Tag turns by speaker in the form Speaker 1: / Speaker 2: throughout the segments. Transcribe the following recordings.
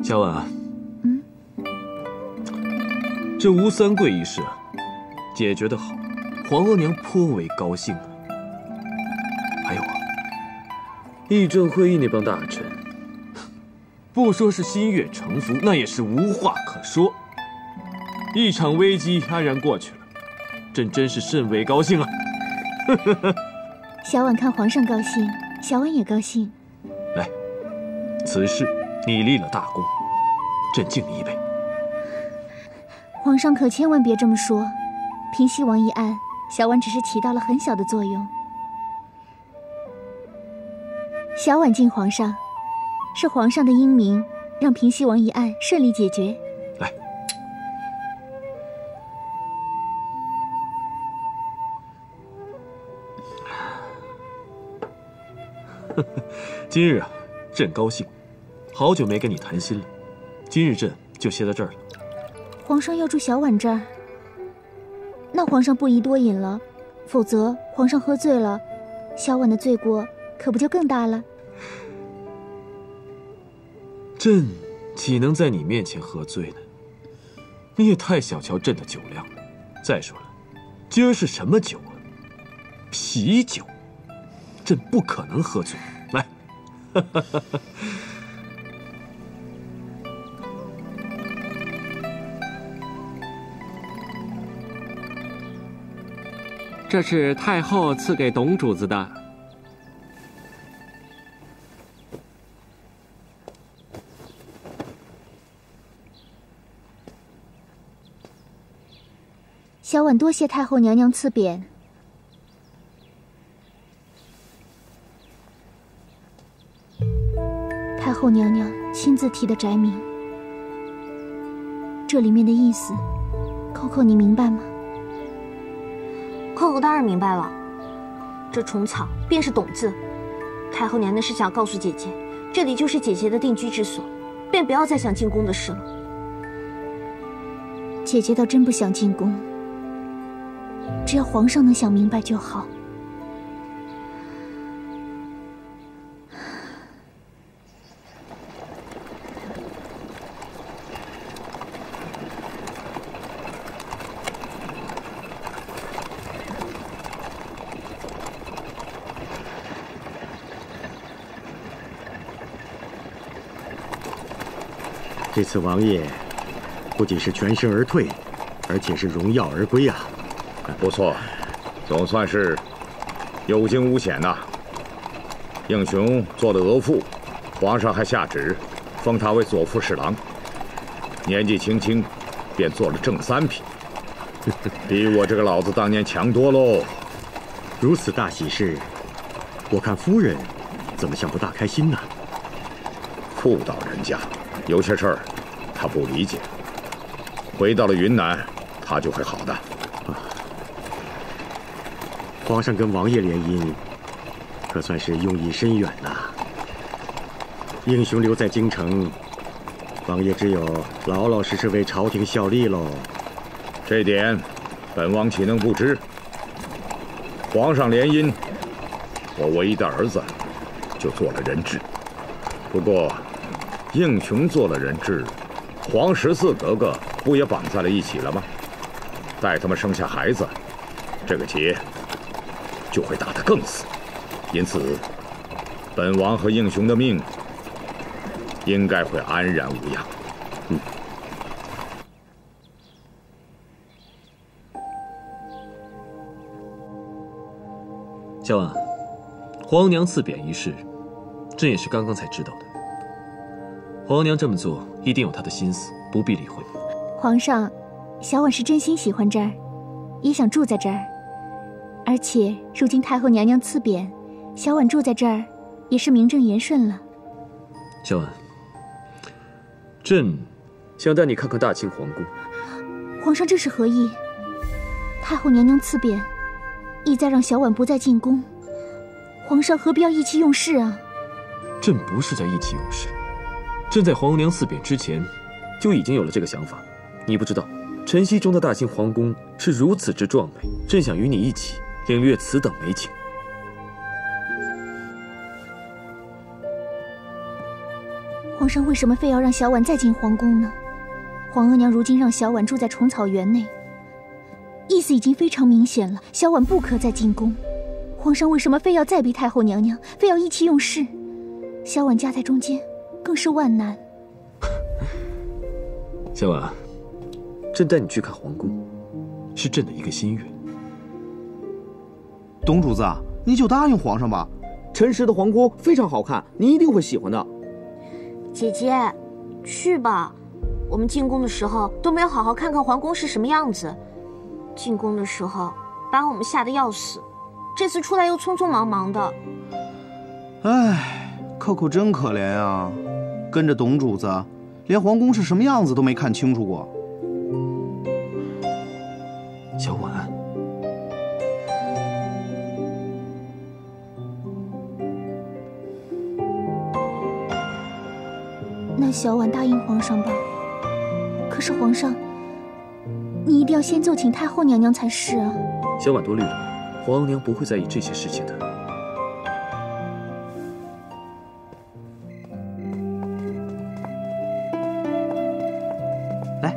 Speaker 1: 小婉啊，这吴三桂一事啊，解决得好，皇额娘颇为高兴啊。还有啊，议政会议那帮大臣，不说是心悦诚服，那也是无话可说。一场危机安然过去了，朕真是甚为高兴啊！
Speaker 2: 小婉看皇上高兴，小婉也高兴。
Speaker 1: 来，此事你立了大功，朕敬你一杯。
Speaker 2: 皇上可千万别这么说，平西王一案，小婉只是起到了很小的作用。小婉敬皇上，是皇上的英明，让平西王一案顺利解决。
Speaker 1: 来，今日啊，朕高兴，好久没跟你谈心了。今日朕就歇到这儿了。
Speaker 2: 皇上要住小婉这儿，那皇上不宜多饮了，否则皇上喝醉了，小婉的罪过可不就更大了？
Speaker 1: 朕岂能在你面前喝醉呢？你也太小瞧朕的酒量了。再说了，今儿是什么酒啊？啤酒，朕不可能喝醉。来，
Speaker 3: 这是太后赐给董主子的。
Speaker 2: 小婉多谢太后娘娘赐匾。太后娘娘亲自题的宅名，这里面的意思，扣扣你明白吗？
Speaker 4: 扣扣当然明白了，这虫草便是董字。太后娘娘是想告诉姐姐，这里就是姐姐的定居之所，便不要再想进宫的事了。
Speaker 2: 姐姐倒真不想进宫，只要皇上能想明白就好。
Speaker 5: 这次王爷不仅是全身而退，而且是荣耀而归啊！
Speaker 6: 不错，总算是有惊无险呐。英雄做了额驸，皇上还下旨封他为左副侍郎，年纪轻轻便做了正三品，比我这个老子当年强多喽。
Speaker 5: 如此大喜事，我看夫人怎么像不大开心呢？
Speaker 6: 妇道人家有些事儿他不理解，回到了云南他就会好的。
Speaker 5: 皇上跟王爷联姻，可算是用意深远呐。英雄留在京城，王爷只有老老实实为朝廷效力喽。
Speaker 6: 这点，本王岂能不知？皇上联姻，我唯一的儿子就做了人质。不过，英雄做了人质，皇14格格不也绑在了一起了吗？待他们生下孩子，这个结就会打得更死。因此，本王和英雄的命应该会安然无恙。
Speaker 1: 小婉，皇娘赐匾一事，朕也是刚刚才知道的。皇娘这么做一定有她的心思，不必理会。
Speaker 2: 皇上，小婉是真心喜欢这儿，也想住在这儿。而且如今太后娘娘赐匾，小婉住在这儿也是名正言顺了。
Speaker 1: 小婉，朕想带你看看大清皇宫。
Speaker 2: 皇上这是何意？太后娘娘赐匾，意在让小婉不再进宫。皇上何必要意气用事啊？
Speaker 1: 朕不是在意气用事，朕在皇娘赐匾之前就已经有了这个想法。你不知道，晨曦中的大清皇宫是如此之壮美，朕想与你一起领略此等美景。
Speaker 2: 皇皇上为什么非要让小婉再进皇宫呢？皇额娘如今让小婉住在虫草园内，意思已经非常明显了，小婉不可再进宫。皇上为什么非要再逼太后娘娘，非要意气用事？小婉夹在中间，更是万难。
Speaker 1: 小婉，朕带你去看皇宫，是朕的一个心愿。
Speaker 7: 董主子，你就答应皇上吧。
Speaker 8: 辰时的皇宫非常好看，你一定会喜欢的。
Speaker 4: 姐姐，去吧。我们进宫的时候都没有好好看看皇宫是什么样子，进宫的时候把我们吓得要死，这次出来又匆匆忙忙的。
Speaker 7: 唉，扣扣真可怜啊，跟着董主子，连皇宫是什么样子都没看清楚过。
Speaker 1: 小婉，
Speaker 2: 那小婉答应皇上吧。可是皇上，你一定要先奏请太后娘娘才是啊。
Speaker 1: 小婉多虑了，皇额娘不会在意这些事情的。
Speaker 7: 来，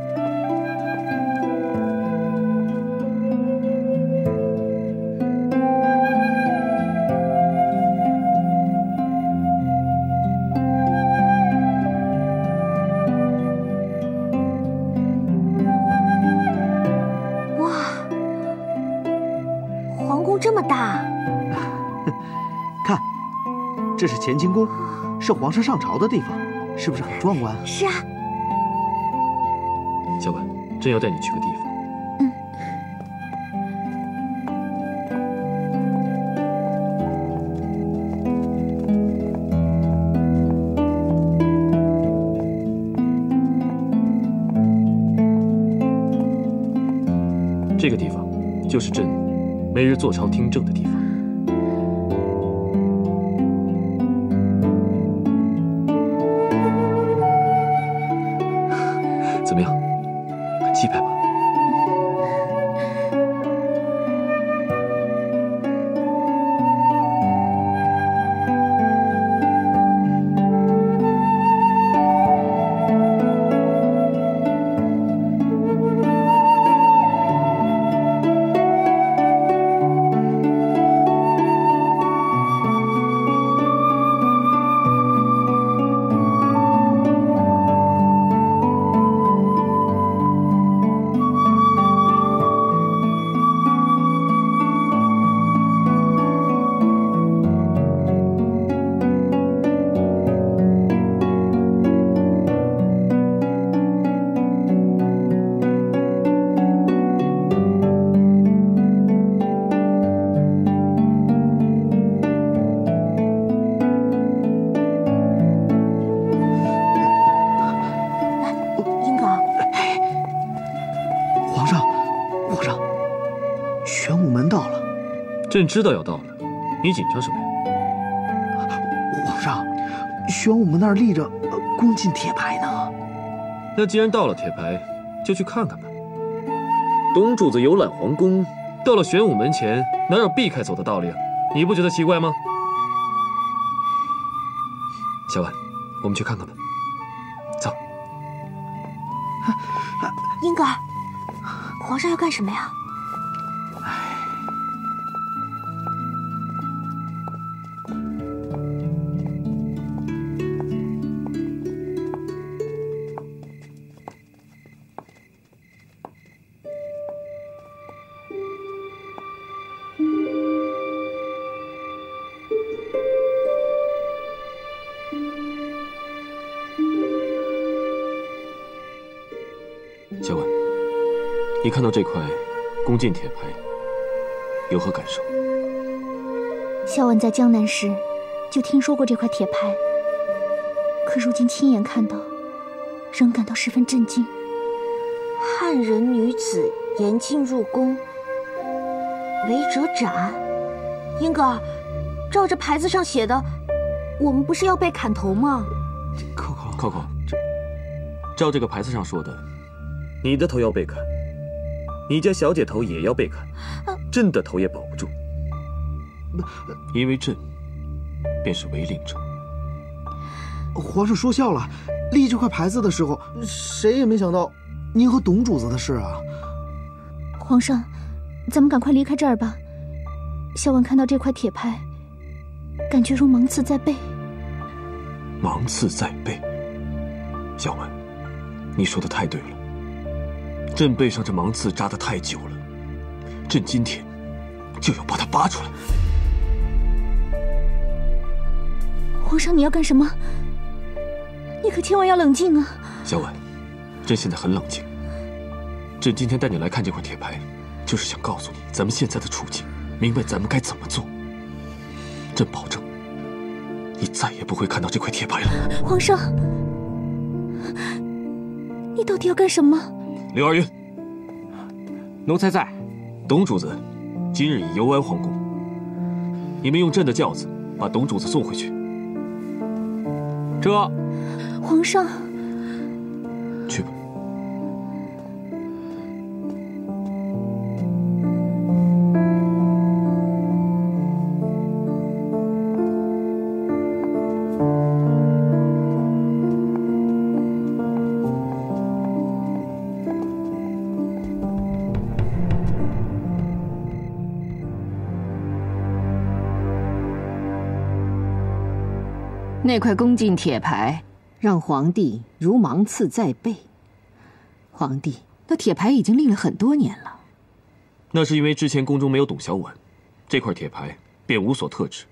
Speaker 4: 这么大，
Speaker 7: 看，这是乾清宫，是皇上上朝的地方，是不是很壮观？
Speaker 4: 是啊。
Speaker 1: 小婉，朕要带你去个地方。这个地方就是朕每日坐朝听政的地方。怎么样，很气派吧？朕知道要到了，你紧张什么呀？
Speaker 7: 皇上，玄武门那儿立着恭进铁牌呢。
Speaker 1: 那既然到了铁牌，就去看看吧。董主子游览皇宫，到了玄武门前，哪有避开走的道理啊？你不觉得奇怪吗？小婉，我们去看看吧。走。
Speaker 4: 英格尔，皇上要干什么呀？
Speaker 1: 小婉，你看到这块恭进铁牌，有何感受？
Speaker 2: 小婉在江南时就听说过这块铁牌，可如今亲眼看到，仍感到十分震惊。
Speaker 4: 汉人女子严禁入宫，违者斩。英格尔，照着牌子上写的，我们不是要被砍头吗？
Speaker 1: 扣扣，照这个牌子上说的，你的头要被砍，你家小姐头也要被砍，朕的头也保不住，因为朕便是违令者。
Speaker 7: 皇上说笑了，立这块牌子的时候，谁也没想到您和董主子的事啊。
Speaker 2: 皇上，咱们赶快离开这儿吧。小婉看到这块铁牌，感觉如芒刺在背。
Speaker 1: 芒刺在背，小婉，你说的太对了。朕背上这芒刺扎得太久了，朕今天就要把它拔出来。
Speaker 2: 皇上，你要干什么？你可千万要冷静啊！
Speaker 1: 小婉，朕现在很冷静。朕今天带你来看这块铁牌，就是想告诉你咱们现在的处境，明白咱们该怎么做。朕保证，你再也不会看到这块铁牌了。
Speaker 2: 皇上，你到底要干什么？
Speaker 1: 刘二云，
Speaker 3: 奴才在。
Speaker 1: 董主子今日已游玩皇宫，你们用朕的轿子把董主子送回去。
Speaker 3: 这，
Speaker 2: 皇上，
Speaker 1: 去吧。
Speaker 9: 那块恭敬铁牌让皇帝如芒刺在背。皇帝，那铁牌已经立了很多年了。
Speaker 1: 那是因为之前宫中没有董小宛，这块铁牌便无所特指。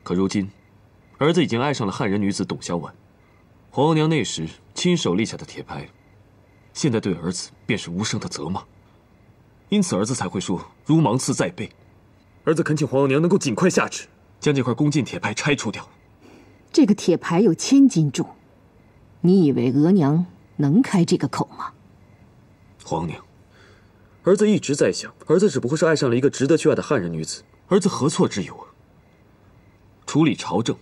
Speaker 1: 可如今，儿子已经爱上了汉人女子董小宛，皇额娘那时亲手立下的铁牌，现在对儿子便是无声的责骂，因此儿子才会说如芒刺在背。儿子恳请皇额娘能够尽快下旨，将这块恭敬铁牌拆除掉。
Speaker 9: 这个铁牌有1000斤重，你以为额娘能开这个口吗？
Speaker 1: 皇娘，儿子一直在想，儿子只不过是爱上了一个值得去爱的汉人女子，儿子何错之有啊？处理朝政，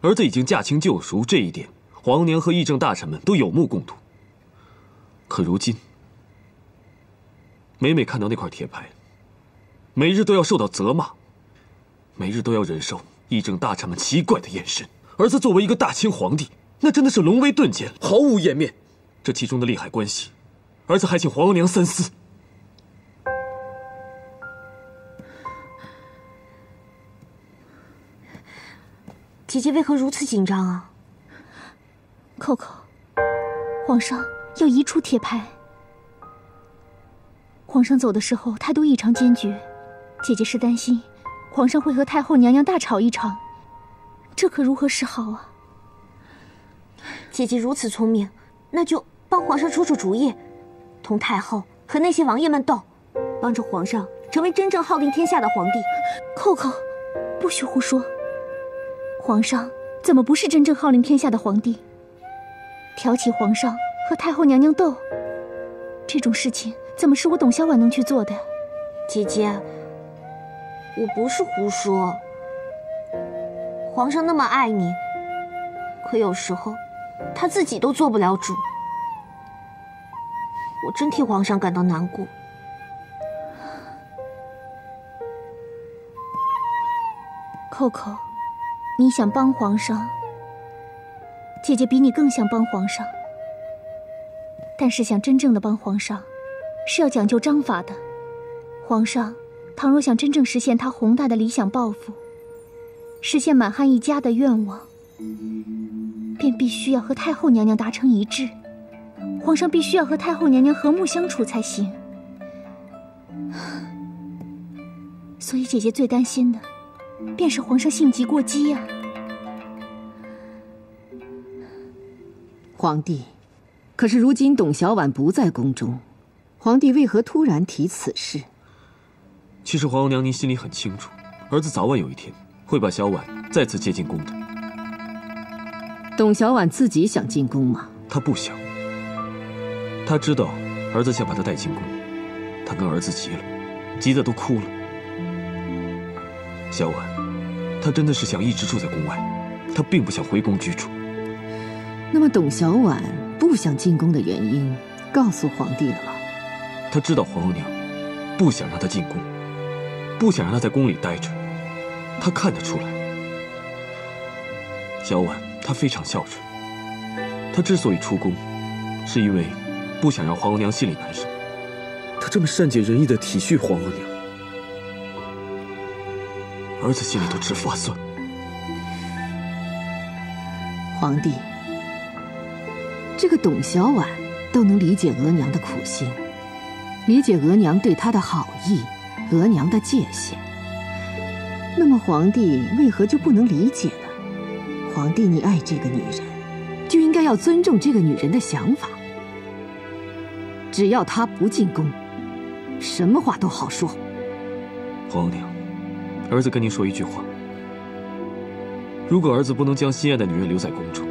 Speaker 1: 儿子已经驾轻就熟，这一点皇娘和议政大臣们都有目共睹。可如今，每看到那块铁牌，每日都要受到责骂，每日都要忍受议政大臣们奇怪的眼神。儿子作为一个大清皇帝，那真的是龙威顿减，毫无颜面。这其中的利害关系，儿子还请皇额娘三思。
Speaker 4: 姐姐为何如此紧张啊？
Speaker 2: 扣扣，皇上要移除铁牌。皇上走的时候态度异常坚决，姐姐是担心皇上会和太后娘娘大吵一场，这可如何是好啊？
Speaker 4: 姐姐如此聪明，那就帮皇上出出主意，同太后和那些王爷们斗，帮助皇上成为真正号令天下的皇帝。
Speaker 2: 扣扣，不许胡说！皇上怎么不是真正号令天下的皇帝？挑起皇上和太后娘娘斗，这种事情怎么是我董小宛能去做的？
Speaker 4: 姐姐，我不是胡说。皇上那么爱你，可有时候他自己都做不了主，我真替皇上感到难过。
Speaker 2: 扣扣，你想帮皇上，姐姐比你更想帮皇上。但是想真正的帮皇上，是要讲究章法的。皇上倘若想真正实现他宏大的理想抱负，实现满汉一家的愿望，便必须要和太后娘娘达成一致。皇上必须要和太后娘娘和睦相处才行。所以姐姐最担心的，便是皇上性急过激呀。
Speaker 9: 皇帝，可是如今董小宛不在宫中，皇帝为何突然提此事？
Speaker 1: 其实皇额娘您心里很清楚，儿子早晚有一天会把小婉再次接进宫的。
Speaker 9: 董小宛自己想进宫吗？
Speaker 1: 她不想。她知道儿子想把她带进宫，她跟儿子急了，急得都哭了。小婉，她真的是想一直住在宫外，她并不想回宫居住。
Speaker 9: 那么董小宛不想进宫的原因，告诉皇帝了吗？
Speaker 1: 她知道皇额娘不想让她进宫，不想让她在宫里待着，她看得出来。小婉他非常孝顺。他之所以出宫，是因为不想让皇额娘心里难受。他这么善解人意的体恤皇额娘，儿子心里都直发酸。
Speaker 9: 皇帝，这个董小宛都能理解额娘的苦心，理解额娘对她的好意，额娘的界限。那么皇帝为何就不能理解呢？皇帝，你爱这个女人，就应该要尊重这个女人的想法。只要她不进宫，什么话都好说。
Speaker 1: 皇额娘，儿子跟您说一句话。如果儿子不能将心爱的女人留在宫中，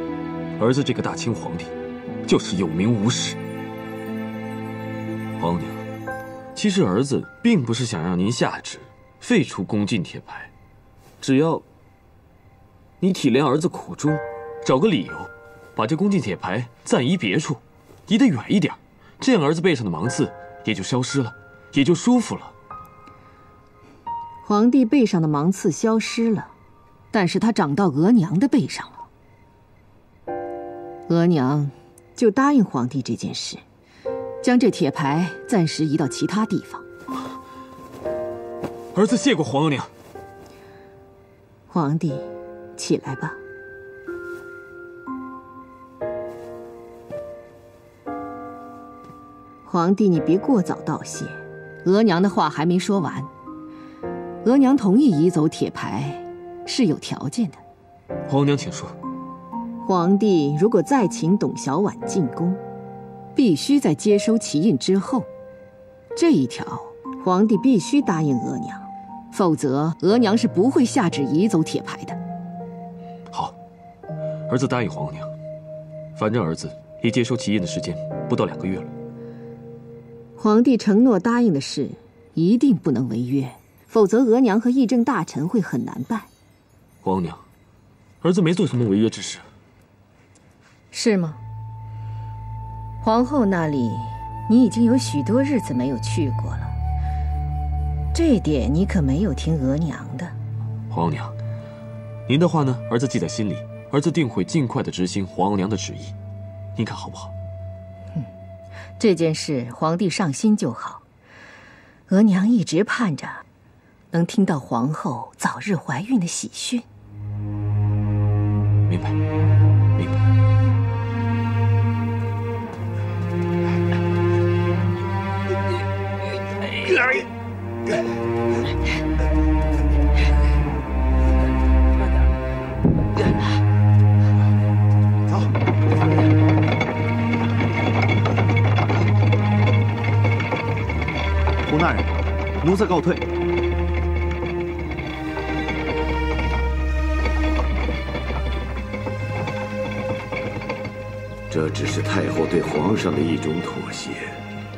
Speaker 1: 儿子这个大清皇帝就是有名无实。皇娘，其实儿子并不是想让您下旨废除宫禁铁牌，只要你体谅儿子苦衷，找个理由把这宫禁铁牌暂移别处，移得远一点，这样儿子背上的芒刺也就消失了，也就舒服了。
Speaker 9: 皇帝背上的芒刺消失了，但是他长到额娘的背上了。额娘就答应皇帝这件事，将这铁牌暂时移到其他地方。
Speaker 1: 儿子谢过皇额娘。
Speaker 9: 皇帝，起来吧。皇帝，你别过早道谢，额娘的话还没说完。额娘同意移走铁牌，是有条件的。
Speaker 1: 皇娘，请说。
Speaker 9: 皇帝如果再请董小宛进宫，必须在接收旗印之后。这一条，皇帝必须答应额娘，否则额娘是不会下旨移走铁牌的。
Speaker 1: 好，儿子答应皇娘。反正儿子离接收旗印的时间不到2个月了。
Speaker 9: 皇帝承诺答应的事，一定不能违约，否则额娘和议政大臣会很难办。
Speaker 1: 皇娘，儿子没做什么违约之事。
Speaker 10: 是吗？皇后那里，你已经有许多日子没有去过了，这点你可没有听额娘的。
Speaker 1: 皇娘，您的话呢，儿子记在心里，儿子定会尽快的执行皇额娘的旨意，您看好不好？
Speaker 10: 这件事皇帝上心就好。额娘一直盼着能听到皇后早日怀孕的喜讯。
Speaker 1: 明白，明白。
Speaker 7: 走。胡大人，奴才告退。
Speaker 11: 这只是太后对皇上的一种妥协，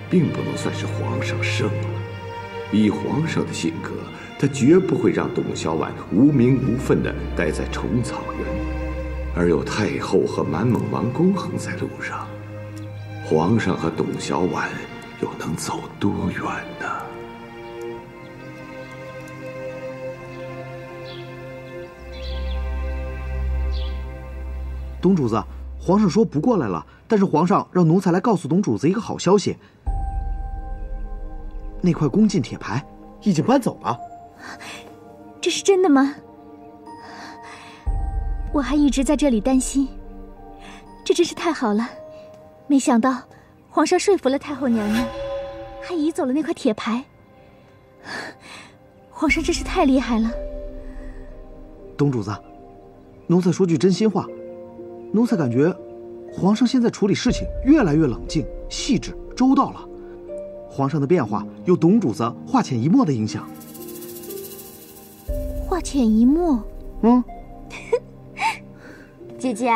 Speaker 11: 并不能算是皇上胜了。以皇上的性格，他绝不会让董小宛无名无分地待在虫草园，而有太后和满蒙王公衡在路上，皇上和董小宛又能走多远呢？
Speaker 7: 董主子，皇上说不过来了，但是皇上让奴才来告诉董主子一个好消息。那块宫禁铁牌已经搬走了。
Speaker 2: 这是真的吗？我还一直在这里担心，这真是太好了。没想到皇上说服了太后娘娘，还移走了那块铁牌。皇上真是太厉害了。
Speaker 7: 董主子，奴才说句真心话，奴才感觉皇上现在处理事情越来越冷静、细致、周到了。皇上的变化有董主子化潜移墨的影响。
Speaker 2: 化潜移墨？
Speaker 4: 姐姐，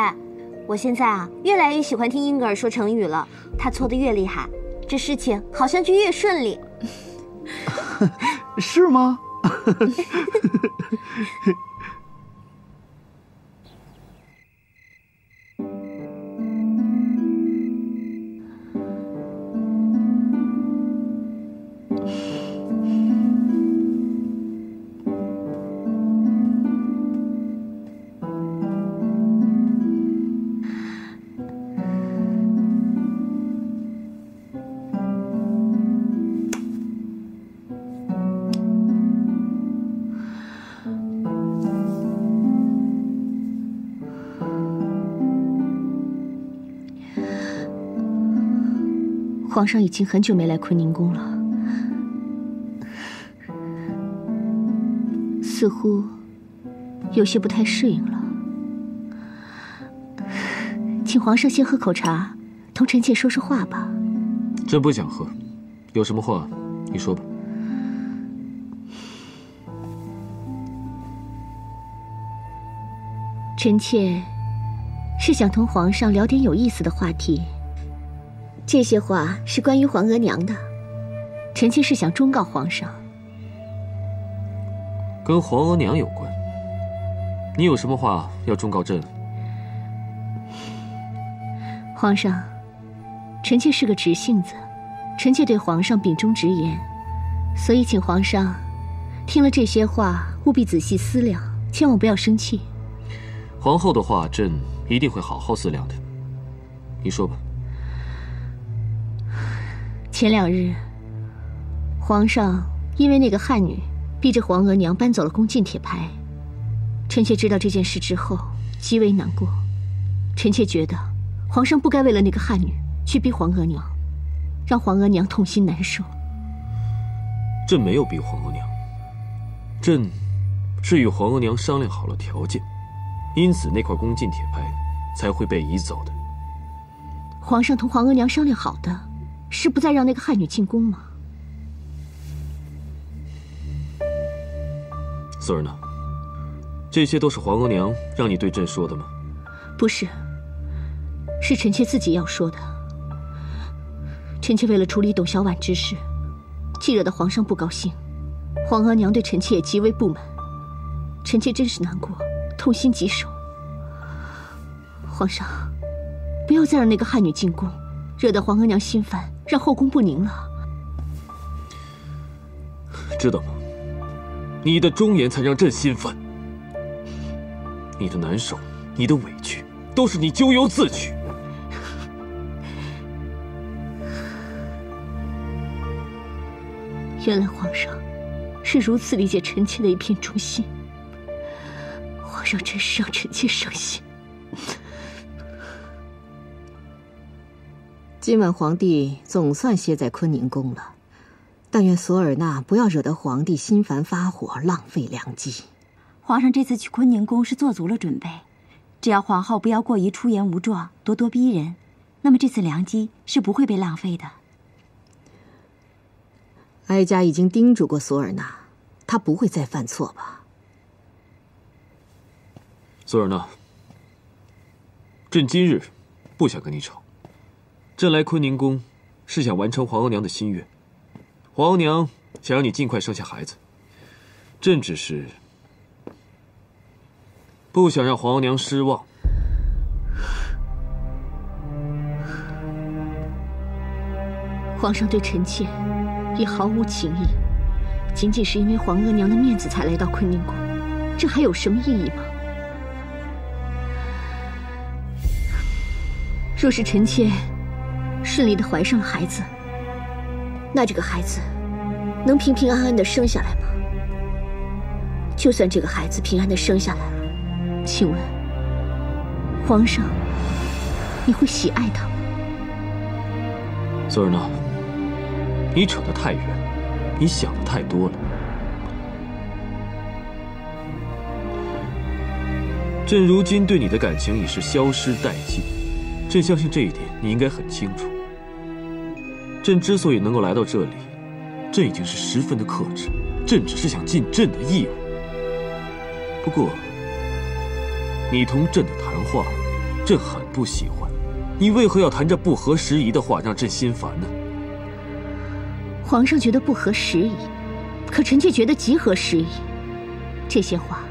Speaker 4: 我现在越来越喜欢听英格尔说成语了。他错得越厉害，这事情好像就越顺利。
Speaker 7: 是吗？
Speaker 2: 皇上已经很久没来坤宁宫了，似乎有些不太适应了。请皇上先喝口茶，同臣妾说说话吧。
Speaker 1: 朕不想喝，有什么话你说吧。
Speaker 2: 臣妾是想同皇上聊点有意思的话题。这些话是关于皇额娘的，臣妾是想忠告皇上。
Speaker 1: 跟皇额娘有关？你有什么话要忠告朕？
Speaker 2: 皇上，臣妾是个直性子，臣妾对皇上秉忠直言，所以请皇上听了这些话务必仔细思量，千万不要生气。
Speaker 1: 皇后的话，朕一定会好好思量的。你说吧。
Speaker 2: 前2日，皇上因为那个汉女逼着皇额娘搬走了宫禁铁牌，臣妾知道这件事之后极为难过。臣妾觉得皇上不该为了那个汉女去逼皇额娘，让皇额娘痛心难受。
Speaker 1: 朕没有逼皇额娘，朕是与皇额娘商量好了条件，因此那块宫禁铁牌才会被移走的。
Speaker 2: 皇上同皇额娘商量好的是不再让那个汉女进宫吗？
Speaker 1: 素儿呢？这些都是皇额娘让你对朕说的吗？
Speaker 2: 不是，是臣妾自己要说的。臣妾为了处理董小宛之事，既惹得皇上不高兴，皇额娘对臣妾也极为不满，臣妾真是难过，痛心疾首。皇上，不要再让那个汉女进宫，惹得皇额娘心烦，让后宫不宁了。
Speaker 1: 知道吗？你的忠言才让朕心烦。你的难受，你的委屈，都是你咎由自取。
Speaker 2: 原来皇上是如此理解臣妾的一片忠心，皇上真是让臣妾伤心。
Speaker 9: 今晚皇帝总算歇在坤宁宫了，但愿索尔纳不要惹得皇帝心烦发火，浪费良机。
Speaker 12: 皇上这次去坤宁宫是做足了准备，只要皇后不要过于出言无状、咄咄逼人，那么这次良机是不会被浪费的。
Speaker 9: 哀家已经叮嘱过索尔纳，他不会再犯错吧？
Speaker 1: 索尔纳，朕今日不想跟你吵。朕来坤宁宫是想完成皇额娘的心愿，皇额娘想让你尽快生下孩子，朕只是不想让皇额娘失望。
Speaker 2: 皇上对臣妾也毫无情意，仅仅是因为皇额娘的面子才来到坤宁宫，这还有什么意义吗？若是臣妾顺利地怀上了孩子，那这个孩子能平平安安地生下来吗？就算这个孩子平安地生下来了，请问皇上你会喜爱他吗？
Speaker 1: 索尔纳，你扯得太远，你想的太多了。朕如今对你的感情已是消失殆尽，朕相信这一点你应该很清楚。朕之所以能够来到这里，朕已经是十分的克制，朕只是想尽朕的义务。不过，你同朕的谈话，朕很不喜欢。你为何要谈这不合时宜的话，让朕心烦呢？
Speaker 2: 皇上觉得不合时宜，可臣妾觉得极合时宜。这些话，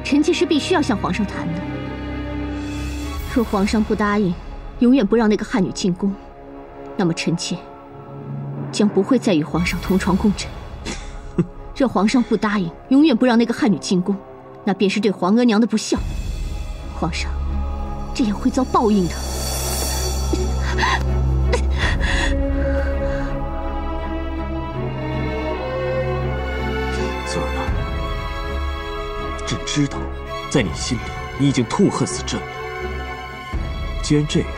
Speaker 2: 臣妾是必须要向皇上谈的。若皇上不答应，永远不让那个汉女进宫，那么臣妾将不会再与皇上同床共枕。若皇上不答应，永远不让那个汉女进宫，那便是对皇额娘的不孝。皇上这样会遭报应的。
Speaker 1: 索尔纳，朕知道，在你心里，你已经痛恨死朕了。既然这样，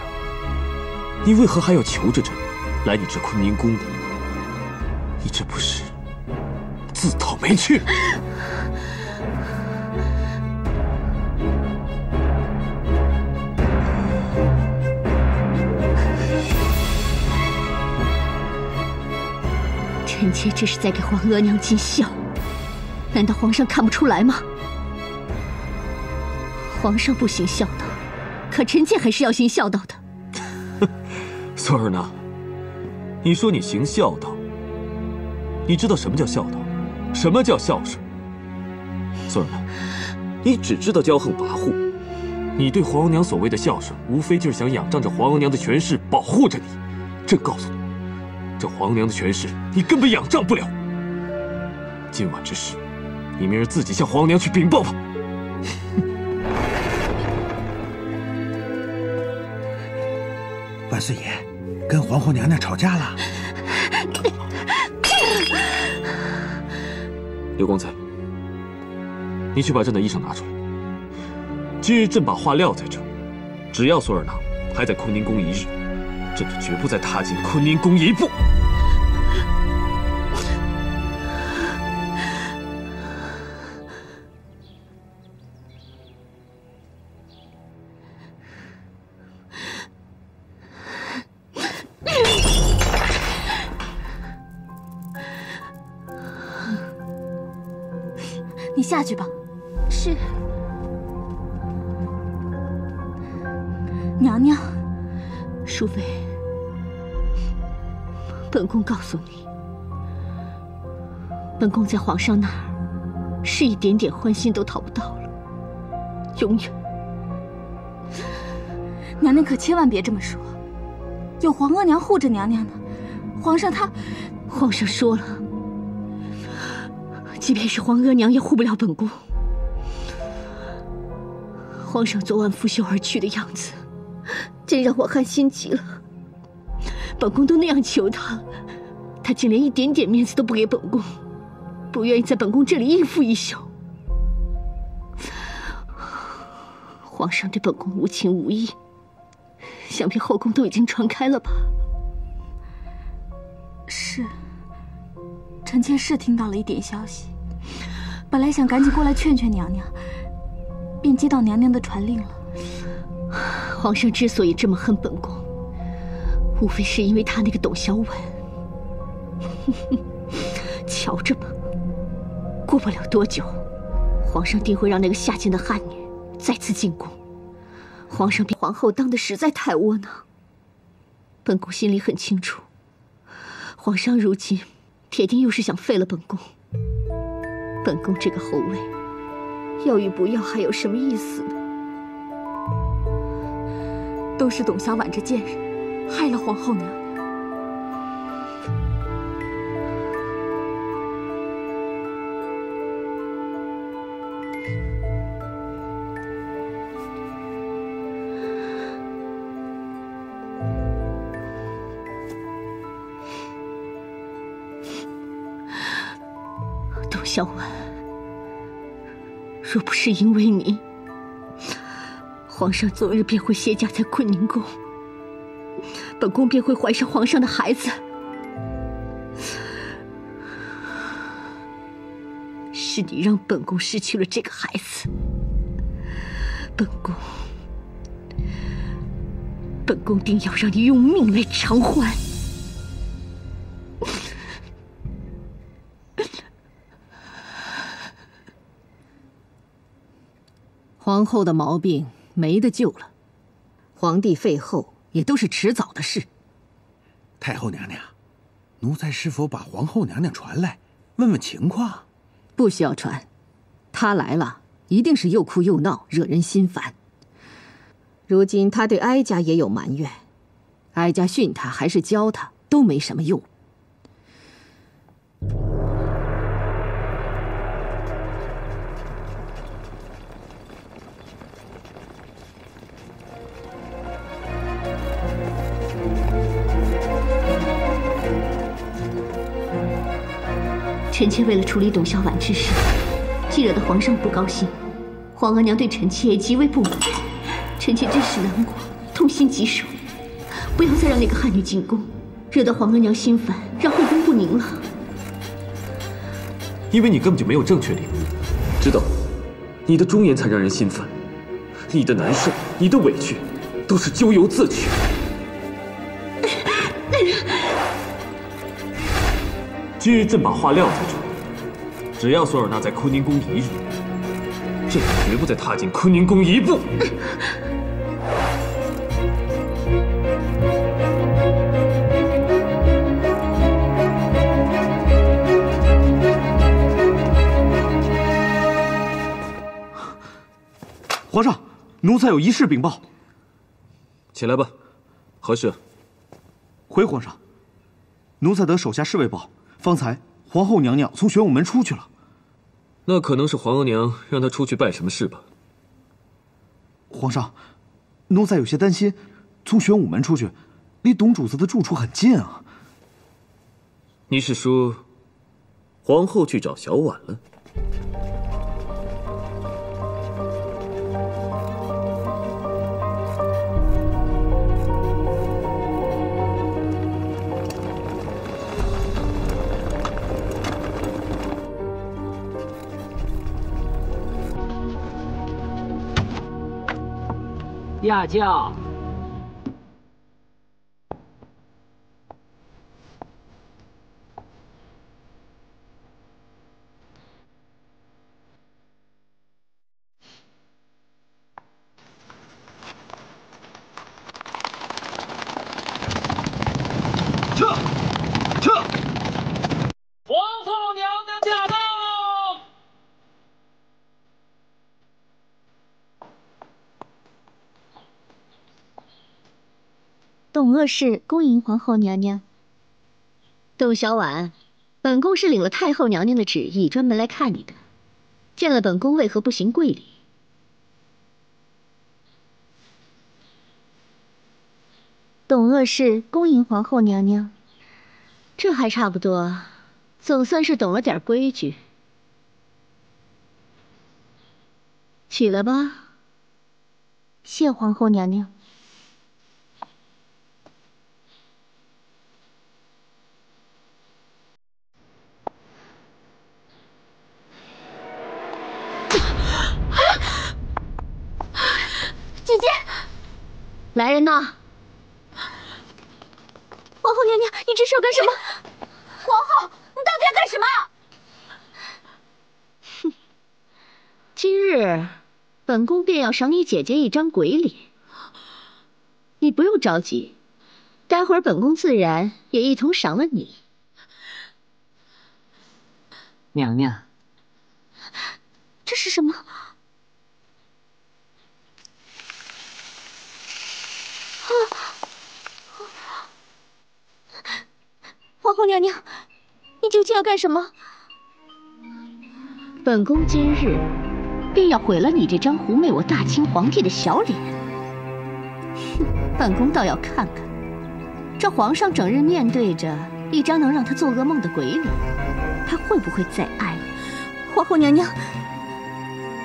Speaker 1: 你为何还要求着朕？来你这坤宁宫，你这不是自讨没趣？
Speaker 2: 臣妾这是在给皇额娘尽孝，难道皇上看不出来吗？皇上不行孝道，可臣妾还是要行孝道的。
Speaker 1: 索尔娜，你说你行孝道，你知道什么叫孝道，什么叫孝顺？索尔娜，你只知道骄横跋扈。你对皇额娘所谓的孝顺，无非就是想仰仗着皇额娘的权势保护着你。朕告诉你，这皇额娘的权势，你根本仰仗不了。今晚之事，你明儿自己向皇额娘去禀报吧。
Speaker 13: 万岁爷，跟皇后娘娘吵架了。
Speaker 1: 刘光彩，你去把朕的衣裳拿出来。今日朕把话撂在这，只要索尔娜还在坤宁宫一日，朕就绝不再踏进坤宁宫一步。
Speaker 2: 你下去吧。是。娘娘，淑妃，本宫告诉你，本宫在皇上那儿是一点点欢心都讨不到了，永远。
Speaker 14: 娘娘可千万别这么说，有皇额娘护着娘娘呢。皇上
Speaker 2: 说了，即便是皇额娘也护不了本宫。皇上昨晚拂袖而去的样子，真让我寒心极了。本宫都那样求他，他竟连一点点面子都不给本宫，不愿意在本宫这里应付一宿。皇上对本宫无情无义，想必后宫都已经传开了吧？
Speaker 14: 是，臣妾是听到了一点消息，本来想赶紧过来劝劝娘娘，便接到娘娘的传令了。
Speaker 2: 皇上之所以这么恨本宫，无非是因为他那个董小宛。瞧着吧，过不了多久，皇上定会让那个下贱的汉女再次进宫。皇上比皇后当的实在太窝囊，本宫心里很清楚。皇上如今铁定又是想废了本宫。本宫这个后位，要与不要还有什么意思呢？
Speaker 14: 都是董小宛这贱人害了皇后娘娘。
Speaker 2: 董小宛，若不是因为你，皇上昨日便会歇驾在坤宁宫，本宫便会怀上皇上的孩子。是你让本宫失去了这个孩子，本宫定要让你用命来偿还。
Speaker 10: 皇后的毛病没得救了，皇帝废后也都是迟早的事。
Speaker 13: 太后娘娘，奴才是否把皇后娘娘传来，问问情况？
Speaker 10: 不需要传，她来了一定是又哭又闹，惹人心烦。如今她对哀家也有埋怨，哀家训她还是教她，都没什么用。
Speaker 2: 臣妾为了处理董小宛之事，既惹得皇上不高兴，皇额娘对臣妾也极为不满，臣妾真是难过，痛心疾首。不要再让那个汉女进宫，惹得皇额娘心烦，让后宫不宁了。
Speaker 1: 因为你根本就没有正确领悟，知道你的忠言才让人心烦，你的难受，你的委屈，都是咎由自取。今日朕把话撂在这儿，只要索尔纳在坤宁宫一日，朕绝不再踏进坤宁宫一步。
Speaker 7: 皇上，奴才有一事禀报。
Speaker 1: 起来吧，何事？
Speaker 7: 回皇上，奴才得手下侍卫报，方才皇后娘娘从玄武门出去了。
Speaker 1: 那可能是皇额娘让她出去办什么事吧。
Speaker 7: 皇上，奴才有些担心，从玄武门出去，离董主子的住处很近啊。
Speaker 1: 你是说，皇后去找小婉了？
Speaker 15: 亚教，
Speaker 16: 撤！皇后娘娘驾到！
Speaker 2: 董鄂氏恭迎皇后娘娘。
Speaker 17: 董小婉，本宫是领了太后娘娘的旨意，专门来看你的。见了本宫，为何不行跪礼？
Speaker 2: 董鄂氏恭迎皇后娘娘。
Speaker 17: 这还差不多，总算是懂了点规矩。起来吧。
Speaker 2: 谢皇后娘娘。
Speaker 17: 姐姐，来人呐！
Speaker 2: 皇后娘娘，你这是要干什么？
Speaker 4: 皇后，你到底要干什么？
Speaker 17: 哼，今日本宫便要赏你姐姐一张鬼脸。你不用着急，待会儿本宫自然也一同赏了你。
Speaker 15: 娘娘，
Speaker 2: 这是什么？皇后娘娘，你究竟要干什么？
Speaker 17: 本宫今日便要毁了你这张狐媚我大清皇帝的小脸。哼，本宫倒要看看，这皇上整日面对着一张能让他做噩梦的鬼脸，他会不会再爱你？
Speaker 2: 皇后娘娘，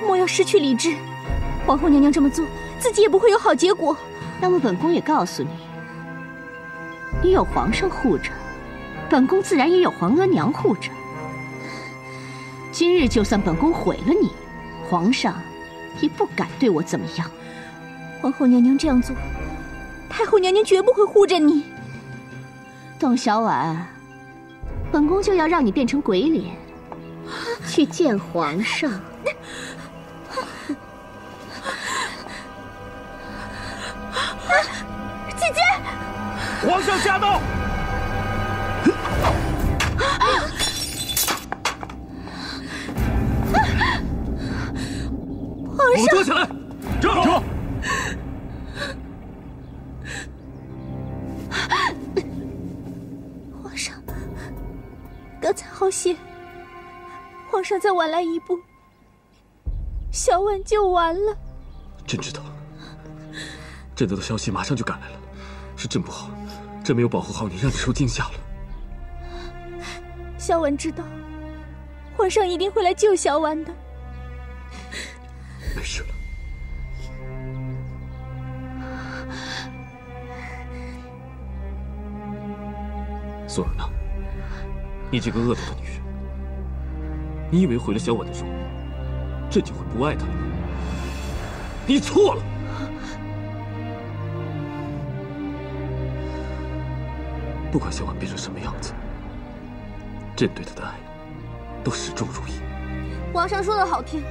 Speaker 2: 莫要失去理智。皇后娘娘这么做，自己也不会有好结果。
Speaker 17: 那么本宫也告诉你，你有皇上护着，本宫自然也有皇额娘护着。今日就算本宫毁了你，皇上也不敢对我怎么样。
Speaker 2: 皇后娘娘这样做，太后娘娘绝不会护着你。
Speaker 17: 董小婉，本宫就要让你变成鬼脸，去见皇上。
Speaker 2: 姐姐，
Speaker 16: 皇上驾到！
Speaker 2: 皇上，
Speaker 1: 躲起来！
Speaker 16: 这。
Speaker 2: 皇上，刚才好险，皇上再晚来一步，小婉就完了。
Speaker 1: 朕知道，朕得到消息马上就赶来了，是朕不好，朕没有保护好你，让你受惊吓了。
Speaker 2: 小婉知道，皇上一定会来救小婉的。
Speaker 1: 没事了。索尔娜，你这个恶毒的女人，你以为毁了小婉的容，朕就会不爱她了吗？你错了。不管小婉变成什么样子，朕对她的爱都始终如一。
Speaker 4: 皇上说的好听，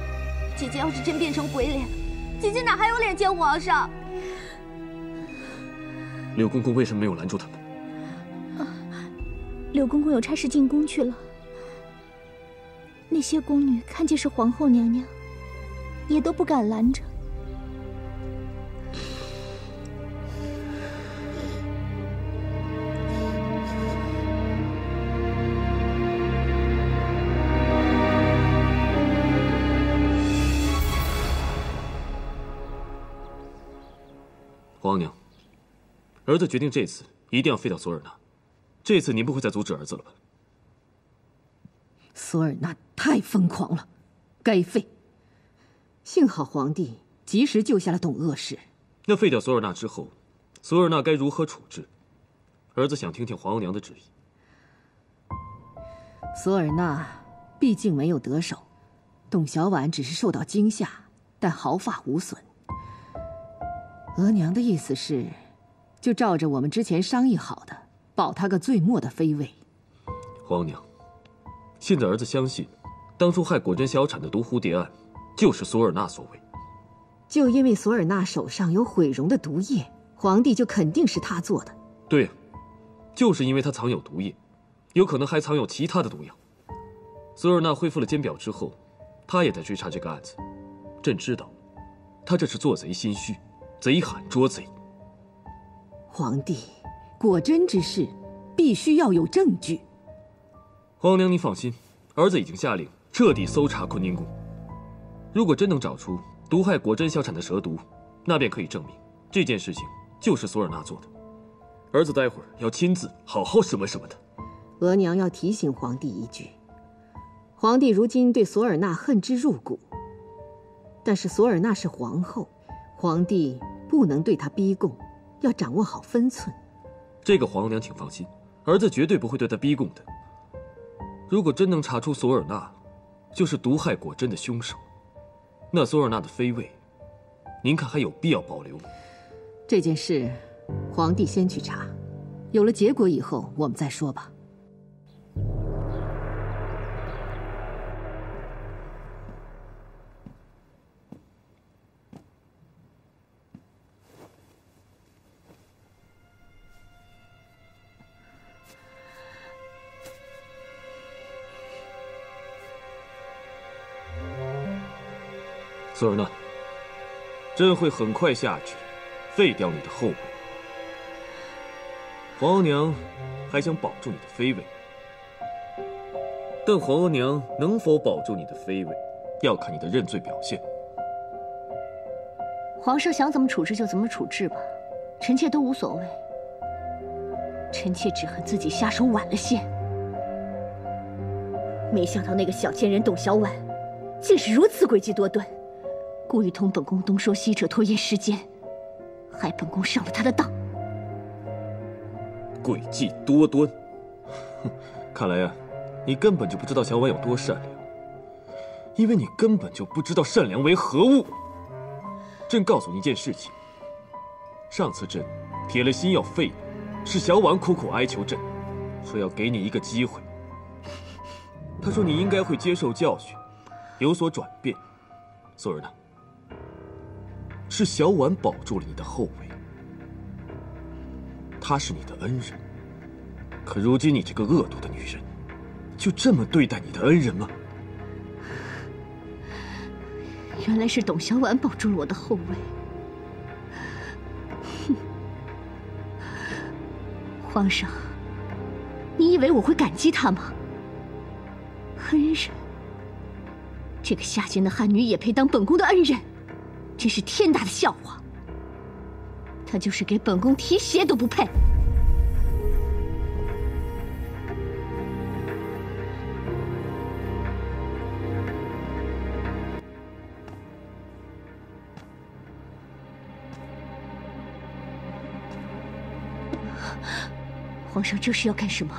Speaker 4: 姐姐要是真变成鬼脸，姐姐哪还有脸见皇上？
Speaker 1: 柳公公为什么没有拦住他们？
Speaker 2: 柳公公有差事进宫去了。那些宫女看见是皇后娘娘，也都不敢拦着。
Speaker 1: 皇娘，儿子决定这次一定要废掉索尔纳。这次您不会再阻止儿子了吧？
Speaker 10: 索尔纳太疯狂了，该废。幸好皇帝及时救下了董恶士。
Speaker 1: 那废掉索尔纳之后，索尔纳该如何处置？儿子想听听皇后娘的旨意。
Speaker 10: 索尔纳毕竟没有得手，董小婉只是受到惊吓，但毫发无损。额娘的意思是，就照着我们之前商议好的，保他个最末的妃位。
Speaker 1: 皇娘，现在儿子相信，当初害果真小产的毒蝴蝶案，就是索尔纳所为。
Speaker 10: 就因为索尔纳手上有毁容的毒液，皇帝就肯定是他做的。
Speaker 1: 对呀，就是因为他藏有毒液，有可能还藏有其他的毒药。索尔纳恢复了监表之后，他也在追查这个案子。朕知道，他这是做贼心虚，贼喊捉贼。
Speaker 10: 皇帝，果真之事，必须要有证据。
Speaker 1: 皇娘，您放心，儿子已经下令彻底搜查坤宁宫。如果真能找出毒害果真小产的蛇毒，那便可以证明这件事情就是索尔纳做的。儿子待会儿要亲自好好审问审问他。
Speaker 10: 额娘要提醒皇帝一句：皇帝如今对索尔纳恨之入骨，但是索尔纳是皇后，皇帝不能对她逼供，要掌握好分寸。
Speaker 1: 这个皇娘请放心，儿子绝对不会对她逼供的。如果真能查出索尔纳就是毒害果真的凶手，那索尔纳的妃位，您看还有必要保留吗？
Speaker 10: 这件事，皇帝先去查，有了结果以后我们再说吧。
Speaker 1: 索尔纳，朕会很快下旨，废掉你的后位。皇额娘还想保住你的妃位，但皇额娘能否保住你的妃位，要看你的认罪表现。
Speaker 17: 皇上想怎么处置就怎么处置吧，臣妾都无所谓。臣妾只恨自己下手晚了些。没想到那个小贱人董小婉，竟是如此诡计多端。故意同本宫东说西扯，拖延时间，害本宫上了他的当。
Speaker 1: 诡计多端，哼，看来呀，你根本就不知道小婉有多善良，因为你根本就不知道善良为何物。朕告诉你一件事情，上次朕铁了心要废你，是小婉苦苦哀求朕，说要给你一个机会。他说你应该会接受教训，有所转变。索尔纳，是小婉保住了你的后位，她是你的恩人。可如今你这个恶毒的女人，就这么对待你的恩人吗？
Speaker 17: 原来是董小婉保住了我的后位。哼！皇上，你以为我会感激她吗？恩人？这个下贱的汉女也配当本宫的恩人？真是天大的笑话！她就是给本宫提鞋都不配。皇上这是要干什么？